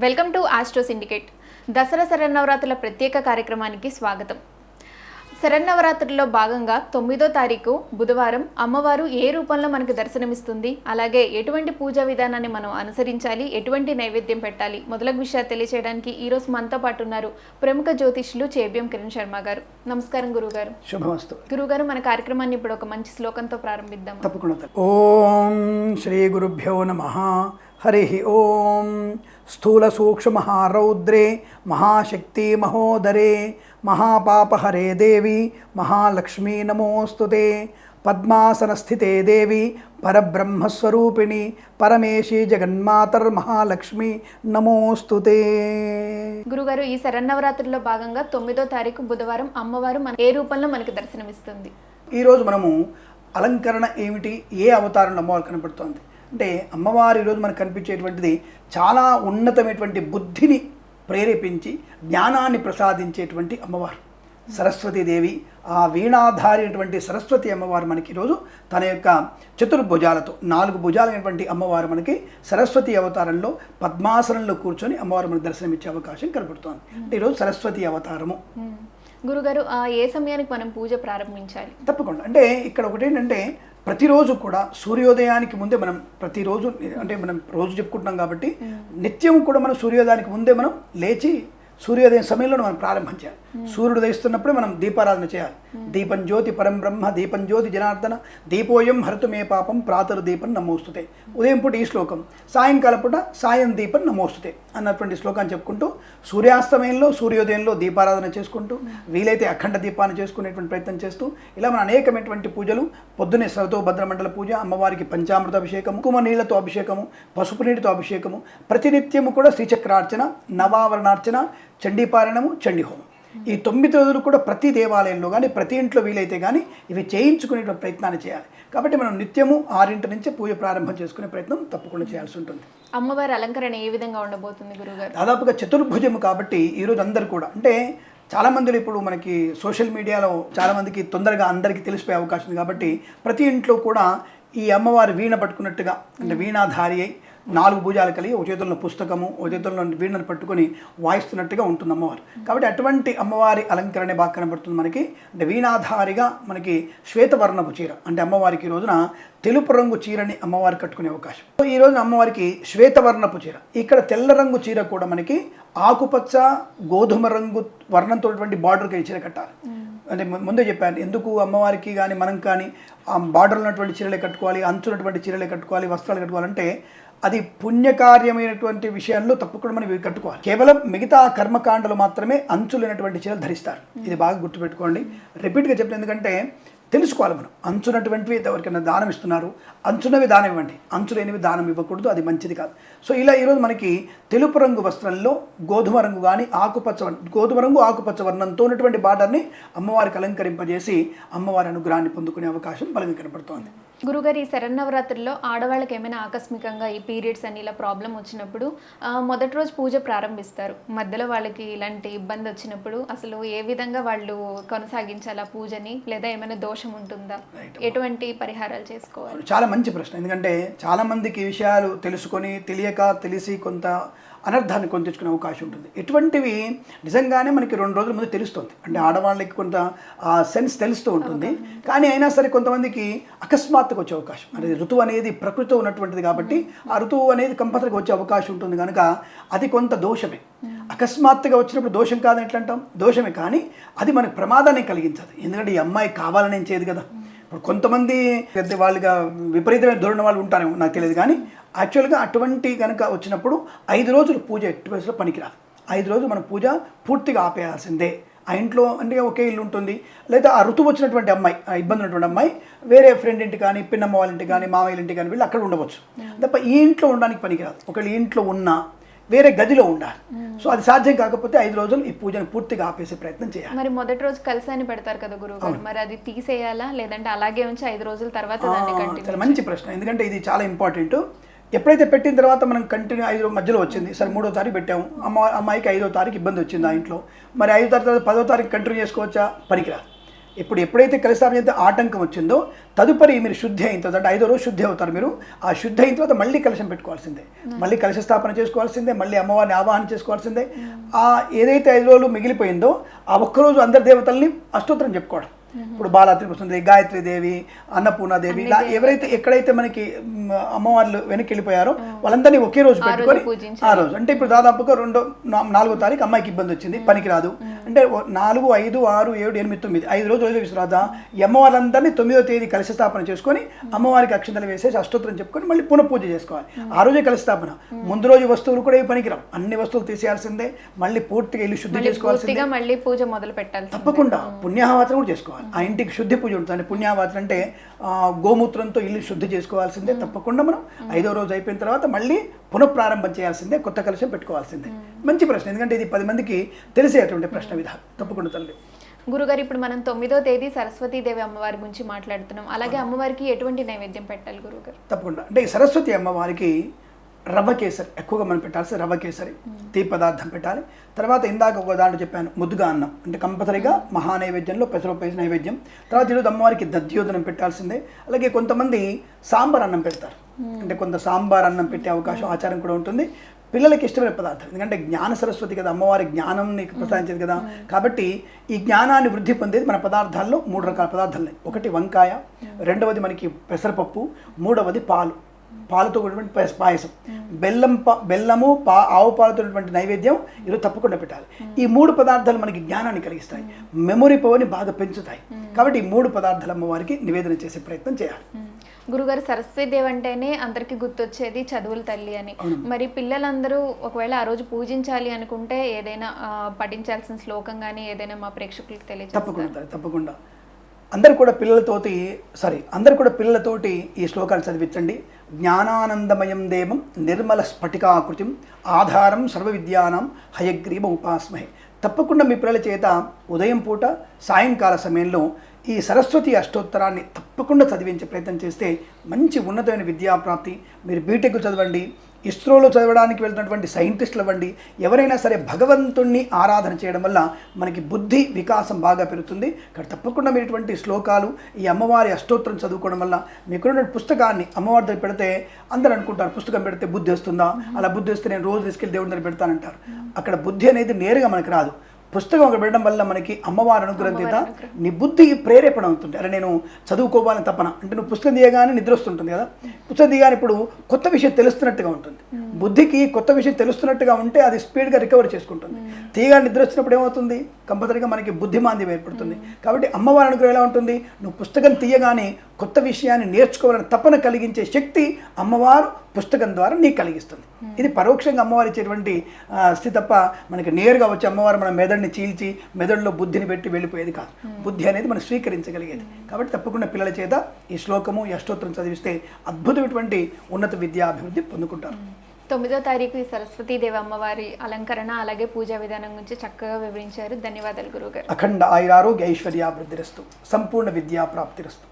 Welcome to Astro Syndicate. Dasara శరన్నవరాత్రుల ప్రత్యేక కార్యక్రమానికి స్వాగతం. శరన్నవరాత్రుల్లో భాగంగా 9వ తారీఖు బుధవారం అమ్మవారు ఏ రూపంలో మనకు దర్శనమిస్తుంది, అలాగే ఎటువంటి పూజా విధానాన్ని మనం అనుసరించాలి, ఎటువంటి నైవేద్యం పెట్టాలి మొదలగు విషయాలు తెలియజేయడానికి ఈరోజు మనతో పాటు ఉన్నారు ప్రముఖ జ్యోతిష్యులు చేబ్యం కిరణ్ శర్మ గారు. నమస్కారం గురుగారు. శుభమస్తు. గురుగారు, మన కార్యక్రమాన్ని ఇప్పుడు ఒక మంచి శ్లోకంతో ప్రారంభిద్దాం. తప్పకుండా. ఓం శ్రీ గురుభ్యో నమః. హరి ఓం. స్థూల సూక్ష్మ రౌద్రే మహాశక్తి మహోదరే మహాపాపహరే దేవి మహాలక్ష్మీ నమోస్తుతే. పద్మాసనస్థితే దేవి పరబ్రహ్మస్వరూపిణి పరమేశి జగన్మాతర్మహాలక్ష్మి నమోస్తుతే. గురుగారు, ఈ శరన్నవరాత్రుల్లో భాగంగా 9వ తారీఖు బుధవారం అమ్మవారు ఏ రూపంలో మనకు దర్శనమిస్తుంది? ఈరోజు మనము అలంకరణ ఏమిటి, ఏ అవతారంలో అమ్మవారు కనపడుతోంది అంటే, అమ్మవారు ఈరోజు మనకు కనిపించేటువంటిది చాలా ఉన్నతమైనటువంటి బుద్ధిని ప్రేరేపించి జ్ఞానాన్ని ప్రసాదించేటువంటి అమ్మవారు సరస్వతీదేవి. ఆ వీణాధారినటువంటి సరస్వతి అమ్మవారు మనకి ఈరోజు తన యొక్క చతుర్భుజాలతో 4 భుజాలైనటువంటి అమ్మవారు మనకి సరస్వతి అవతారంలో పద్మాసనంలో కూర్చొని అమ్మవారు మనకు దర్శనమిచ్చే అవకాశం కనపడుతోంది. అంటే ఈరోజు సరస్వతి అవతారము. గురుగారు, ఏ సమయానికి మనం పూజ ప్రారంభించాలి? తప్పకుండా. అంటే ఇక్కడ ఒకటి ఏంటంటే, ప్రతిరోజు కూడా సూర్యోదయానికి ముందే మనం ప్రతిరోజు అంటే మనం రోజు చెప్పుకుంటున్నాం కాబట్టి నిత్యం కూడా మనం సూర్యోదయానికి ముందే మనం లేచి సూర్యోదయం సమయంలో మనం ప్రారంభం చేయాలి. సూర్యుడు ఉదయిస్తున్నప్పుడే మనం దీపారాధన చేయాలి. దీపం జ్యోతి పరం బ్రహ్మ దీపం జ్యోతి జనార్దన దీపోయం హరితు మే పాపం ప్రాతరు దీపం నమోస్తుతే. ఉదయం పూట ఈ శ్లోకం, సాయంకాలం పూట సాయం దీపం నమోస్తుతే అన్నటువంటి శ్లోకాన్ని చెప్పుకుంటూ సూర్యాస్తమయంలో సూర్యోదయంలో దీపారాధన చేసుకుంటూ వీలైతే అఖండ దీపాన్ని చేసుకునేటువంటి ప్రయత్నం చేస్తూ ఇలా మన అనేకమైనటువంటి పూజలు. పొద్దునే సరతో భద్రమండల పూజ, అమ్మవారికి పంచామృత అభిషేకము, కుంకుమ నీళ్లతో అభిషేకము, పసుపు నీటితో అభిషేకము, ప్రతినిత్యము కూడా శ్రీచక్రార్చన, నవావరణార్చన, చండీపారాయణము, చండీహోమం. ఈ 9 రోజులు కూడా ప్రతి దేవాలయంలో కానీ ప్రతి ఇంట్లో వీలైతే కానీ ఇవి చేయించుకునే ప్రయత్నాన్ని చేయాలి. కాబట్టి మనం నిత్యము 6 నుంచి పూజ ప్రారంభం చేసుకునే ప్రయత్నం తప్పకుండా చేయాల్సి ఉంటుంది. అమ్మవారి అలంకరణ ఏ విధంగా ఉండబోతుంది గురుగారు? దాదాపుగా చతుర్భుజము కాబట్టి ఈరోజు అందరు కూడా అంటే చాలామందిలో ఇప్పుడు మనకి సోషల్ మీడియాలో చాలామందికి తొందరగా అందరికీ తెలిసిపోయే అవకాశం ఉంది. కాబట్టి ప్రతి ఇంట్లో కూడా ఈ అమ్మవారి వీణ పట్టుకున్నట్టుగా అంటే వీణాధారి అయి 4 భుజాలు కలిగి ఒక చేతుల్లో పుస్తకము ఒక చేతుల్లో వీణను పట్టుకొని వాయిస్తున్నట్టుగా ఉంటుంది అమ్మవారు. కాబట్టి అటువంటి అమ్మవారి అలంకరణ బాగా కనబడుతుంది మనకి. అంటే వీణాధారిగా మనకి శ్వేతవర్ణపు చీర అంటే అమ్మవారికి ఈ రోజున తెలుపు రంగు చీరని అమ్మవారు కట్టుకునే అవకాశం. ఈ రోజున అమ్మవారికి శ్వేతవర్ణపు చీర, ఇక్కడ తెల్ల రంగు చీర కూడా మనకి ఆకుపచ్చ గోధుమ రంగు వర్ణంతో బార్డర్కి చీర కట్టాలి. అంటే ముందే చెప్పాను, ఎందుకు అమ్మవారికి కానీ మనం కానీ ఆ బార్డర్ ఉన్నటువంటి చీరలే కట్టుకోవాలి, అంచున్నటువంటి చీరలే కట్టుకోవాలి, వస్త్రాలు కట్టుకోవాలంటే అది పుణ్యకార్యమైనటువంటి విషయాల్లో తప్పకుండా మనం ఇవి కట్టుకోవాలి. కేవలం మిగతా కర్మకాండలు మాత్రమే అంచులైనటువంటి చీరలు ధరిస్తారు. ఇది బాగా గుర్తుపెట్టుకోండి. రిపీట్గా చెప్పిన, ఎందుకంటే తెలుసుకోవాలి మనం. అంచునటువంటివి ఎవరికైనా దానం ఇస్తున్నారు, అంచునవి దానం ఇవ్వండి, అంచులేనివి దానం ఇవ్వకూడదు, అది మంచిది కాదు. సో ఇలా ఈరోజు మనకి తెలుపు రంగు వస్త్రంలో గోధుమ రంగు కానీ గోధుమ రంగు ఆకుపచ్చ వర్ణంతో ఉన్నటువంటి బార్డర్ని అమ్మవారికి అలంకరింపజేసి అమ్మవారి అనుగ్రహాన్ని పొందుకునే అవకాశం బలంగా కనపడుతోంది. గురుగారు, ఈ శరన్నవరాత్రుల్లో ఆడవాళ్ళకి ఏమైనా ఆకస్మికంగా ఈ పీరియడ్స్ అని ఇలా ప్రాబ్లం వచ్చినప్పుడు మొదటి రోజు పూజ ప్రారంభిస్తారు. మధ్యలో వాళ్ళకి ఇలాంటి ఇబ్బంది వచ్చినప్పుడు అసలు ఏ విధంగా వాళ్ళు కొనసాగించాలా పూజని, లేదా ఏమైనా దోషం ఉంటుందా, ఎటువంటి పరిహారాలు చేసుకోవాలి? చాలా మంచి ప్రశ్న. ఎందుకంటే చాలా మందికి ఈ విషయాలు తెలుసుకొని తెలిసి కొంత అనర్థాన్ని కొని తెచ్చుకునే అవకాశం ఉంటుంది. ఎటువంటివి నిజంగానే మనకి 2 రోజుల ముందు తెలుస్తుంది. అంటే ఆడవాళ్ళకి కొంత సెన్స్ తెలుస్తూ ఉంటుంది. కానీ అయినా సరే కొంతమందికి అకస్మాత్తుగా వచ్చే అవకాశం, అంటే ఋతువు అనేది ప్రకృతితో ఉన్నటువంటిది కాబట్టి ఆ ఋతువు అనేది కంపల్సరీగా వచ్చే అవకాశం ఉంటుంది. కనుక అది కొంత దోషమే. అకస్మాత్తుగా వచ్చినప్పుడు దోషం కాదని ఎట్లా అంటాం? దోషమే, కానీ అది మనకు ప్రమాదాన్ని కలిగించదు. ఎందుకంటే ఈ అమ్మాయి కావాలని ఏం చేయదు కదా. ఇప్పుడు కొంతమంది వాళ్ళుగా విపరీతమైన ధోరణి వాళ్ళు ఉంటారేమో నాకు తెలియదు, కానీ యాక్చువల్గా అటువంటి కనుక వచ్చినప్పుడు 5 రోజులు పూజ ఎట్టి వయసులో పనికిరాదు. 5 రోజులు మన పూజ పూర్తిగా ఆపేయాల్సిందే. ఆ ఇంట్లో అంటే ఒకే ఇల్లు ఉంటుంది, లేదా ఆ ఋతువు వచ్చినటువంటి అమ్మాయి, ఆ ఇబ్బంది ఉన్నటువంటి అమ్మాయి వేరే ఫ్రెండ్ ఇంటి కానీ పిన్నమ్మ వాళ్ళ ఇంటి కానీ మామయ్య ఇంటి కానీ వీళ్ళు అక్కడ ఉండవచ్చు తప్ప ఈ ఇంట్లో ఉండడానికి పనికిరాదు. ఒకవేళ ఈ ఇంట్లో ఉన్నా వేరే గదిలో ఉండాలి. సో అది సాధ్యం కాకపోతే 5 రోజులు ఈ పూజను పూర్తిగా ఆపేసే ప్రయత్నం చేయాలి. మరి మొదటి రోజు కలశాన్ని పెడతారు కదా గురువు, మరి అది తీసేయాలా లేదంటే అలాగే ఉంచి 5 రోజుల తర్వాత దాన్ని కంటిన్యూ? చాలా మంచి ప్రశ్న. ఎందుకంటే ఇది చాలా ఇంపార్టెంట్. ఎప్పుడైతే పెట్టిన తర్వాత మనం కంటిన్యూ 5 మధ్యలో వచ్చింది, సరే 3వ తారీఖు పెట్టాము, అమ్మాయికి 5వ తారీఖు ఇబ్బంది వచ్చింది ఆ ఇంట్లో, మరి 5వ తారీఖు 10వ తారీఖు కంటిన్యూ చేసుకోవచ్చా? పనికిరాదు. ఎప్పుడైతే కలశస్థాపన చేస్తే ఆటంకం వచ్చిందో తదుపరి మీరు శుద్ధి అయిన తర్వాత అంటే 5వ రోజు శుద్ధి అవుతారు మీరు. ఆ శుద్ధి అయిన తర్వాత మళ్ళీ కలశం పెట్టుకోవాల్సిందే, మళ్ళీ కలశ స్థాపన చేసుకోవాల్సిందే, మళ్ళీ అమ్మవారిని ఆవాహన చేసుకోవాల్సిందే. ఆ ఏదైతే 5 రోజులు మిగిలిపోయిందో ఆ ఒక్కరోజు అందరి దేవతల్ని అష్టోత్తరం చెప్పుకోవడం. ఇప్పుడు బాలాత్రిపుస్తుంది, గాయత్రీదేవి, అన్నపూర్ణాదేవి, ఇలా ఎవరైతే ఎక్కడైతే మనకి అమ్మవార్లు వెనక్కి వెళ్ళిపోయారో వాళ్ళందరినీ ఒకే రోజు పెట్టుకొని ఆ రోజు అంటే ఇప్పుడు దాదాపుగా 4వ తారీఖు అమ్మాయికి ఇబ్బంది వచ్చింది, పనికి రాదు అంటే 4, 5, 6, 7, 8, 9 5 రోజులు వదిలేసిన తర్వాత ఈ అమ్మవార్లందరినీ 9వ తేదీ కలశ స్థాపన చేసుకొని అమ్మవారికి అక్షంతలు వేసేసి అష్టోత్తరం చెప్పుకొని మళ్ళీ పునః పూజ చేసుకోవాలి. ఆ రోజే కలశ స్థాపన. ముందు రోజు వస్తువులు కూడా ఏవి పనికిరావు, అన్ని వస్తువులు తీసేయాల్సిందే, మళ్ళీ పూర్తిగా ఇల్లు శుద్ధి చేసుకోవాల్సిందే, మళ్ళీ పూజ మొదలు పెట్టాలి. తప్పకుండా పుణ్యాహవాచన కూడా చేసుకోవాలి. ఆ ఇంటికి శుద్ధి పూజ ఉంటుంది. పుణ్యాహవాచన అంటే గోమూత్రంతో ఇల్లు శుద్ధి చేసుకోవాల్సిందే తప్పకుండా. మనం 5వ రోజు అయిపోయిన తర్వాత మళ్ళీ పునఃప్రారంభం చేయాల్సిందే, కొత్త కలశం పెట్టుకోవాల్సిందే. మంచి ప్రశ్న, ఎందుకంటే ఇది 10 మందికి తెలిసేటువంటి ప్రశ్న విధానం. తప్పకుండా తల్లి. గురుగారు, ఇప్పుడు మనం 9వ తేదీ సరస్వతీదేవి అమ్మవారి గురించి మాట్లాడుతున్నాం. అలాగే అమ్మవారికి ఎటువంటి నైవేద్యం పెట్టాలి గురుగారు? తప్పకుండా అంటే ఈ సరస్వతి అమ్మవారికి రవ్వ కేసరి ఎక్కువగా మనం పెట్టాల్సి, రవ్వ కేసరి తీపి పదార్థం పెట్టాలి. తర్వాత ఇందాక ఒక దాంట్లో చెప్పాను ముద్దుగా అన్నం అంటే కంపల్సరీగా మహా నైవేద్యంలో పెసరపేసి నైవేద్యం. తర్వాత ఈరోజు అమ్మవారికి దధ్యోదనం పెట్టాల్సిందే. అలాగే కొంతమంది సాంబార్ అన్నం పెడతారు, అంటే కొంత సాంబార్ అన్నం పెట్టే అవకాశం ఆచారం కూడా ఉంటుంది. పిల్లలకి ఇష్టమైన పదార్థం, ఎందుకంటే జ్ఞాన సరస్వతి కదా, అమ్మవారి జ్ఞానం నీకు ప్రసాదించేది కదా. కాబట్టి ఈ జ్ఞానాన్ని వృద్ధి పొందేది మన పదార్థాల్లో 3 రకాల పదార్థాలు ఉన్నాయి. ఒకటి వంకాయ, రెండవది మనకి పెసరపప్పు, మూడవది పాలతో కూడినటువంటి పాయసం, బెల్లము ఆవు పాలతో నైవేద్యం ఈరోజు తప్పకుండా పెట్టాలి. ఈ 3 పదార్థాలు మనకి జ్ఞానాన్ని కలిగిస్తాయి, మెమొరీ పవర్ని బాగా పెంచుతాయి. కాబట్టి ఈ 3 పదార్థాలు అమ్మవారికి నివేదన చేసే ప్రయత్నం చేయాలి. గురుగారు, సరస్వతీదేవి అంటేనే అందరికి గుర్తొచ్చేది చదువుల తల్లి అని. మరి పిల్లలందరూ ఒకవేళ ఆ రోజు పూజించాలి అనుకుంటే ఏదైనా పఠించాల్సిన శ్లోకం కానీ ఏదైనా మా ప్రేక్షకులకు తెలియజేస్తారు? తప్పకుండా అందరు కూడా పిల్లలతోటి ఈ శ్లోకాలు చదివించండి. జ్ఞానానందమయం దేవం నిర్మల స్ఫటికాకృతిం ఆధారం సర్వ విద్యానాం హయగ్రీవ ఉపాస్మహే. తప్పకుండా మీ పిల్లల చేత ఉదయం పూట సాయంకాల సమయంలో ఈ సరస్వతి అష్టోత్తరాన్ని తప్పకుండా చదివించే ప్రయత్నం చేస్తే మంచి ఉన్నతమైన విద్యాప్రాప్తి. మీరు బీటెక్ చదవండి, ఇస్రోలో చదవడానికి వెళ్తున్నటువంటి సైంటిస్టులు అవ్వండి, ఎవరైనా సరే భగవంతుణ్ణి ఆరాధన చేయడం వల్ల మనకి బుద్ధి వికాసం బాగా పెరుగుతుంది. కాబట్టి తప్పకుండా మీరు ఇటువంటి శ్లోకాలు ఈ అమ్మవారి అష్టోత్తరం చదువుకోవడం వల్ల మీకున్న పుస్తకాన్ని అమ్మవారి దగ్గర పెడితే అందరూ అనుకుంటారు పుస్తకం పెడితే బుద్ధి వస్తుందా, అలా బుద్ధి వస్తే నేను రోజు తీసుకెళ్ళి దేవుడి దగ్గర పెడతానంటారు. అక్కడ బుద్ధి అనేది నేరుగా మనకు రాదు. పుస్తకం ఒక పెట్టడం వల్ల మనకి అమ్మవారి అనుగ్రహం చేత నీ బుద్ధి ప్రేరేపణ అవుతుంది. అరే నేను చదువుకోవాలని తపన అంటే నువ్వు పుస్తకం తీయగానే నిద్ర వస్తుంటుంది కదా, పుస్తకం తీయగానే ఇప్పుడు కొత్త విషయం తెలుస్తున్నట్టుగా ఉంటుంది. బుద్ధికి కొత్త విషయం తెలుస్తున్నట్టుగా ఉంటే అది స్పీడ్గా రికవర్ చేసుకుంటుంది. తీయగా నిద్ర వచ్చినప్పుడు ఏమవుతుంది, కంపల్సరీగా మనకి బుద్ధిమాంద్యం ఏర్పడుతుంది. కాబట్టి అమ్మవారి అనుగ్రహం ఎలా ఉంటుంది, నువ్వు పుస్తకం తీయగానే కొత్త విషయాన్ని నేర్చుకోవాలని తపన కలిగించే శక్తి అమ్మవారు పుస్తకం ద్వారా నీకు కలిగిస్తుంది. ఇది పరోక్షంగా అమ్మవారు ఇచ్చేటువంటి స్థితి తప్ప మనకి నేరుగా వచ్చి అమ్మవారు మన మెదడుని చీల్చి మెదడులో బుద్ధిని పెట్టి వెళ్ళిపోయేది కాదు. బుద్ధి అనేది మనం స్వీకరించగలిగేది. కాబట్టి తప్పకుండా పిల్లల చేత ఈ శ్లోకము ఈ అష్టోత్తరం చదివిస్తే అద్భుతమైనటువంటి ఉన్నత విద్యాభివృద్ధి పొందుకుంటారు. 9వ తారీఖు ఈ సరస్వతీదేవి అమ్మవారి అలంకరణ అలాగే పూజా విధానం గురించి చక్కగా వివరించారు. ధన్యవాదాలు గురువుగారు. అఖండ ఆయురారోగ్య ఐశ్వర్యాభివృద్ధిరస్తు, సంపూర్ణ విద్యా ప్రాప్తిరస్తు.